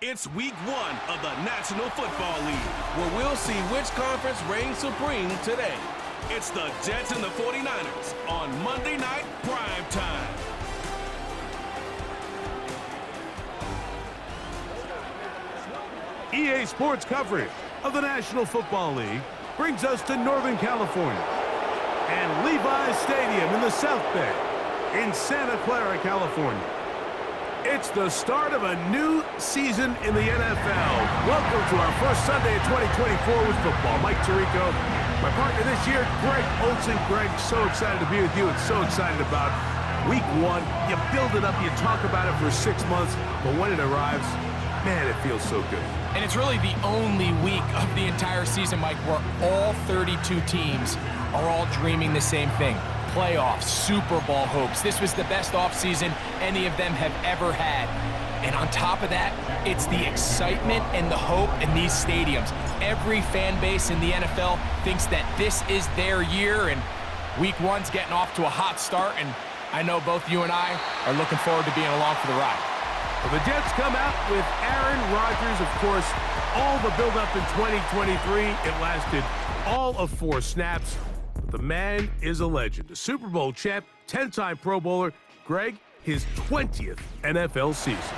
It's week 1 of the National Football League, where we'll see which conference reigns supreme today. It's the Jets and the 49ers on Monday Night Prime Time. EA Sports coverage of the National Football League brings us to Northern California and Levi's Stadium in the South Bay in Santa Clara, California. It's the start of a new season in the NFL. Welcome to our first Sunday of 2024 with football. Mike Tirico, my partner this year, Greg Olsen. Greg, so excited to be with you and so excited about week 1. You build it up, you talk about it for 6 months, but when it arrives, man, it feels so good. And it's really the only week of the entire season, Mike, where all 32 teams are all dreaming the same thing. Playoffs, Super Bowl hopes. This was the best offseason any of them have ever had. And on top of that, it's the excitement and the hope in these stadiums. Every fan base in the NFL thinks that this is their year, and week 1's getting off to a hot start, and I know both you and I are looking forward to being along for the ride. Well, the Jets come out with Aaron Rodgers, of course. All the build-up in 2023, it lasted all of 4 snaps. But the man is a legend. A Super Bowl champ, 10-time Pro Bowler. Greg, his 20th NFL season.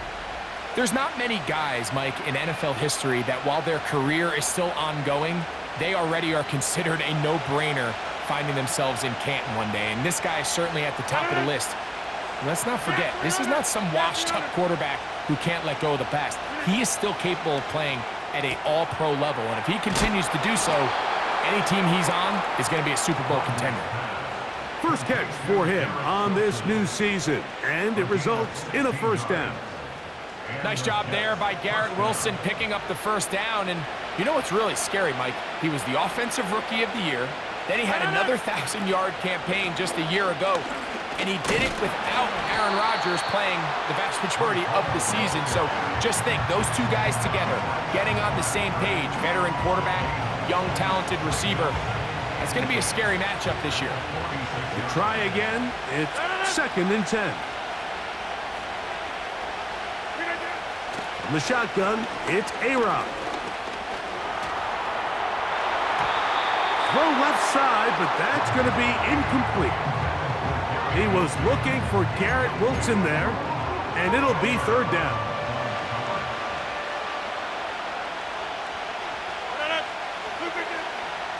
There's not many guys, Mike, in NFL history that while their career is still ongoing, they already are considered a no-brainer finding themselves in Canton one day. And this guy is certainly at the top of the list. Let's not forget, this is not some washed-up quarterback who can't let go of the past. He is still capable of playing at an all-pro level, and if he continues to do so, any team he's on is going to be a Super Bowl contender. First catch for him on this new season, and it results in a first down. Nice job there by Garrett Wilson picking up the first down, and you know what's really scary, Mike? He was the Offensive Rookie of the Year, then he had another 1,000-yard campaign just a year ago, and he did it without Aaron Rodgers playing the vast majority of the season. So just think, those two guys together, getting on the same page, veteran quarterback, young, talented receiver. That's going to be a scary matchup this year. You try again, it's 2nd and 10. From the shotgun, it's A-Rod. Throw left side, but that's going to be incomplete. He was looking for Garrett Wilson there, and it'll be 3rd down.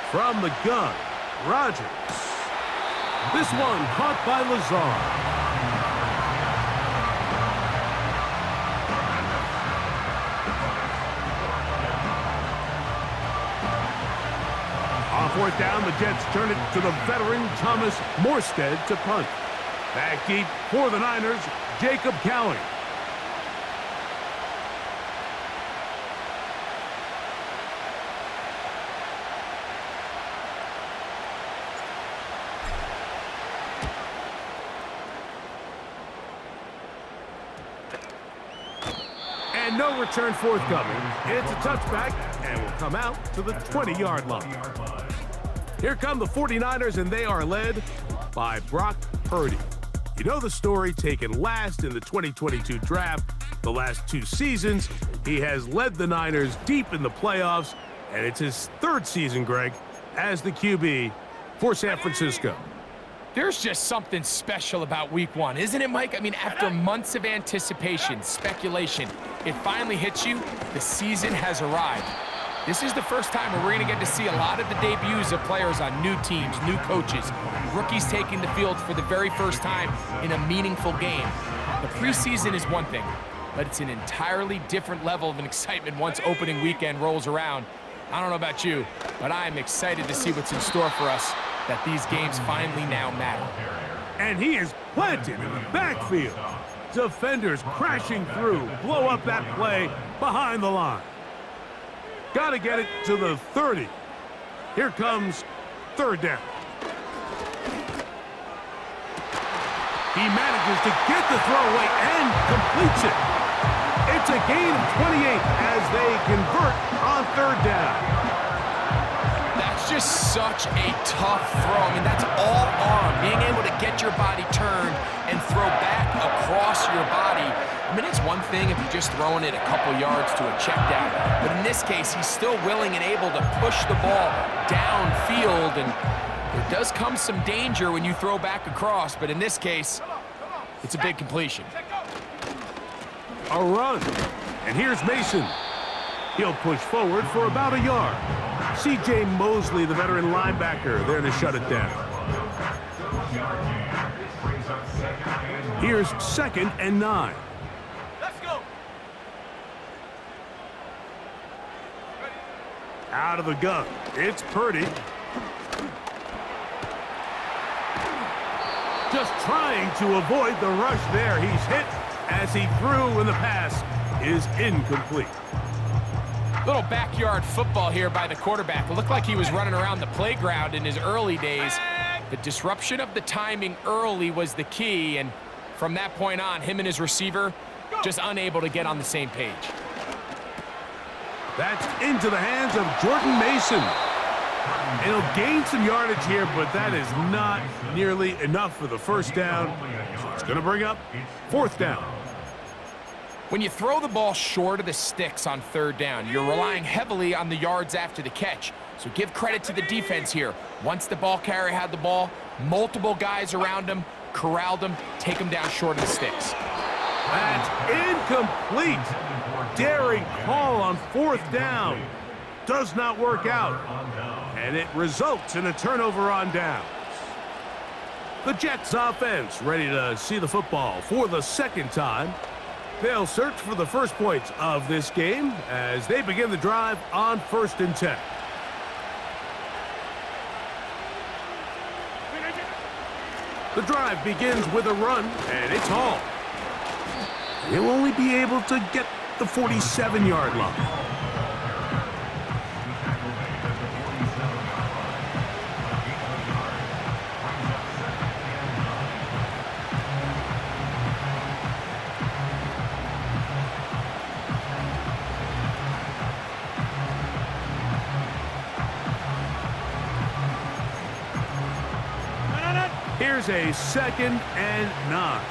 From the gun, Rodgers. This one caught by Lazard. On 4th down, the Jets turn it to the veteran Thomas Morstead to punt. Back deep for the Niners, Jacob Cowing. And no return forthcoming. It's a touchback, and will come out to the 20-yard line. Here come the 49ers, and they are led by Brock Purdy. You know the story, taken last in the 2022 draft. The last 2 seasons, he has led the Niners deep in the playoffs, and it's his 3rd season, Greg, as the QB for San Francisco. There's just something special about week 1, isn't it, Mike? I mean, after months of anticipation, speculation, it finally hits you. The season has arrived. This is the first time where we're going to get to see a lot of the debuts of players on new teams, new coaches, rookies taking the field for the very first time in a meaningful game. The preseason is one thing, but it's an entirely different level of an excitement once opening weekend rolls around. I don't know about you, but I'm excited to see what's in store for us, that these games finally now matter. And he is planted in the backfield. Defenders crashing through, blow up that play behind the line. Got to get it to the 30. Here comes 3rd down. He manages to get the throw away and completes it. It's a gain of 28 as they convert on 3rd down. That's just such a tough throw. I mean, that's all arm. Being able to get your body turned and throw back across your body. I mean, it's one thing if you're just throwing it a couple yards to a check down, but in this case, he's still willing and able to push the ball downfield, and there does come some danger when you throw back across, but in this case, it's a big completion. A run. And here's Mason. He'll push forward for about a yard. C.J. Mosley, the veteran linebacker, there to shut it down. Here's 2nd and 9. Let's go. Out of the gun. It's Purdy. Just trying to avoid the rush there. He's hit as he threw, and the pass is incomplete. Little backyard football here by the quarterback. It looked like he was running around the playground in his early days. The disruption of the timing early was the key, and from that point on, him and his receiver just unable to get on the same page. That's into the hands of Jordan Mason. And he'll gain some yardage here, but that is not nearly enough for the first down. So it's going to bring up 4th down. When you throw the ball short of the sticks on 3rd down, you're relying heavily on the yards after the catch. So give credit to the defense here. Once the ball carrier had the ball, multiple guys around him, corralled him, take him down short of the sticks. That's incomplete. Daring call on 4th down. Does not work out. And it results in a turnover on downs. The Jets offense ready to see the football for the 2nd time. They'll search for the first points of this game as they begin the drive on 1st and 10. The drive begins with a run, and it's Hall. He'll only be able to get the 47-yard line. Here's a 2nd and 9.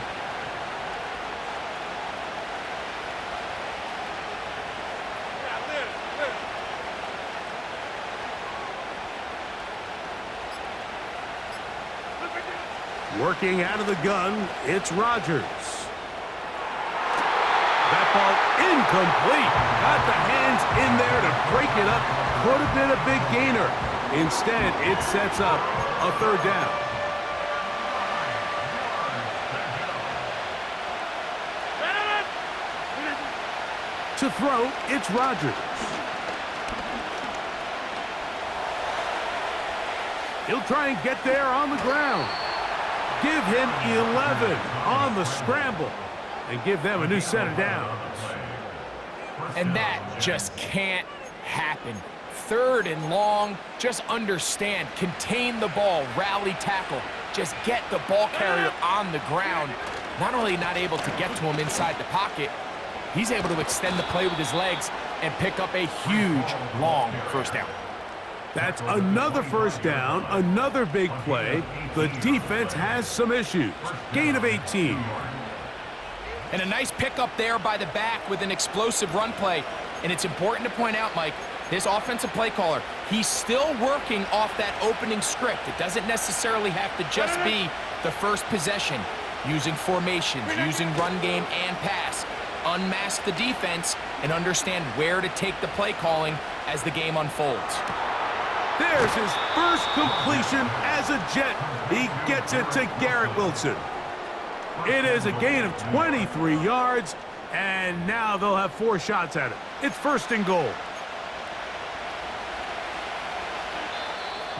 Working out of the gun, it's Rodgers. That ball incomplete. Got the hands in there to break it up. Could have been a big gainer. Instead, it sets up a 3rd down. To throw, it's Rodgers. He'll try and get there on the ground. Give him 11 on the scramble and give them a new set of downs. And that just can't happen. 3rd and long, just understand, contain the ball, rally tackle, just get the ball carrier on the ground. Not only not able to get to him inside the pocket, he's able to extend the play with his legs and pick up a huge, long 1st down. That's another 1st down, another big play. The defense has some issues. Gain of 18. And a nice pickup there by the back with an explosive run play. And it's important to point out, Mike, this offensive play caller, he's still working off that opening script. It doesn't necessarily have to just be the first possession. Using formations, using run game and pass. Unmask the defense and understand where to take the play calling as the game unfolds. There's his first completion as a Jet. He gets it to Garrett Wilson. It is a gain of 23 yards, and now they'll have 4 shots at it. It's 1st and goal.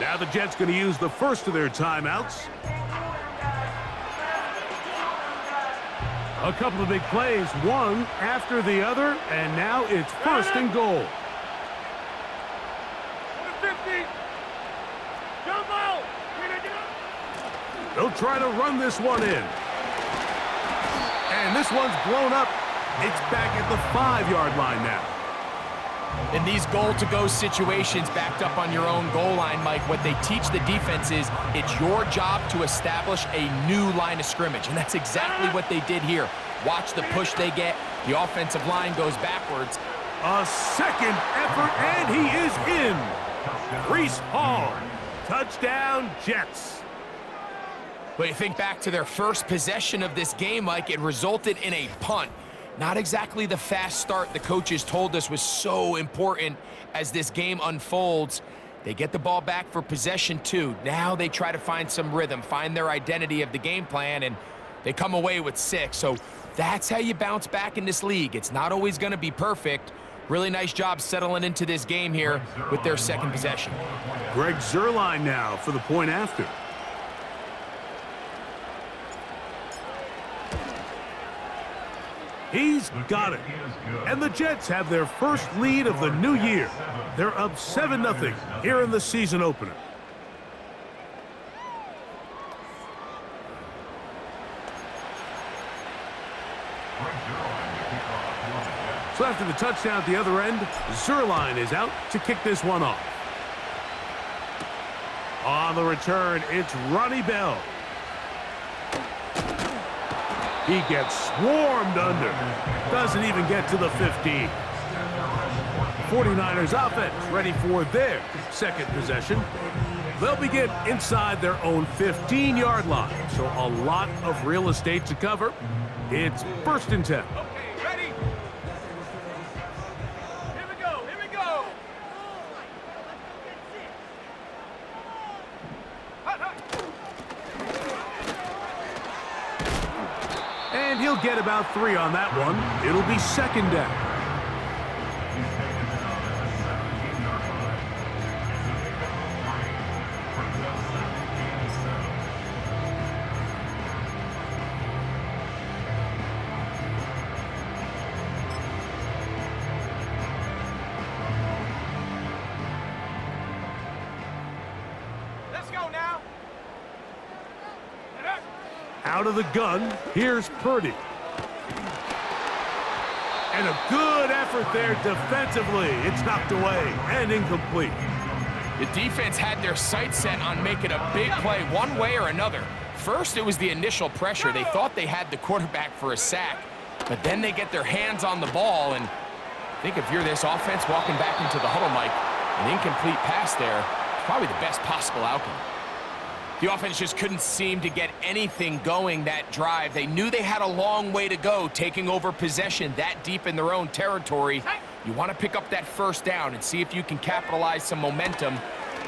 Now the Jets going to use the first of their timeouts. A couple of big plays, one after the other, and now it's 1st and goal. They'll try to run this one in. And this one's blown up. It's back at the 5-yard line now. In these goal-to-go situations backed up on your own goal line, Mike, what they teach the defense is it's your job to establish a new line of scrimmage, and that's exactly what they did here. Watch the push they get. The offensive line goes backwards. A second effort, and he is in. Breece Hall, touchdown Jets. But you think back to their first possession of this game, Mike, it resulted in a punt. Not exactly the fast start the coaches told us was so important as this game unfolds. They get the ball back for possession 2. Now they try to find some rhythm, find their identity of the game plan, and they come away with 6. So that's how you bounce back in this league. It's not always going to be perfect. Really nice job settling into this game here with their second possession. Greg Zuerlein now for the point after. He's got it. And the Jets have their first lead of the new year. They're up 7-0 here in the season opener. So after the touchdown at the other end, Zuerlein is out to kick this one off. On the return, it's Ronnie Bell. He gets swarmed under. Doesn't even get to the 15. 49ers offense ready for their second possession. They'll begin inside their own 15-yard line. So a lot of real estate to cover. It's 1st and 10. Okay, ready? Here we go, here we go. And he'll get about 3 on that one. It'll be 2nd down. Let's go now. Out of the gun, here's Purdy. And a good effort there defensively. It's knocked away and incomplete. The defense had their sights set on making a big play one way or another. First, it was the initial pressure. They thought they had the quarterback for a sack, but then they get their hands on the ball, and I think if you're this offense walking back into the huddle, Mike, an incomplete pass there is probably the best possible outcome. The offense just couldn't seem to get anything going that drive. They knew they had a long way to go, taking over possession that deep in their own territory. You want to pick up that first down and see if you can capitalize some momentum.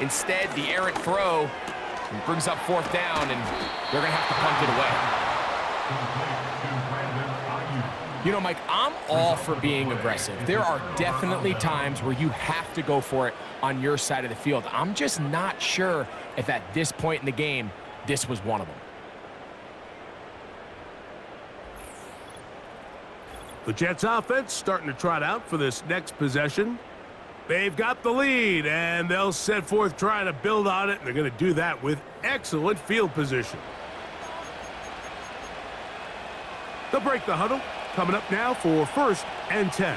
Instead, the errant throw brings up 4th down, and they're going to have to punt it away. You know, Mike, I'm all for being aggressive. There are definitely times where you have to go for it on your side of the field. I'm just not sure if at this point in the game, this was one of them. The Jets offense starting to trot out for this next possession. They've got the lead, and they'll set forth trying to build on it. And they're going to do that with excellent field position. They'll break the huddle. Coming up now for 1st and 10.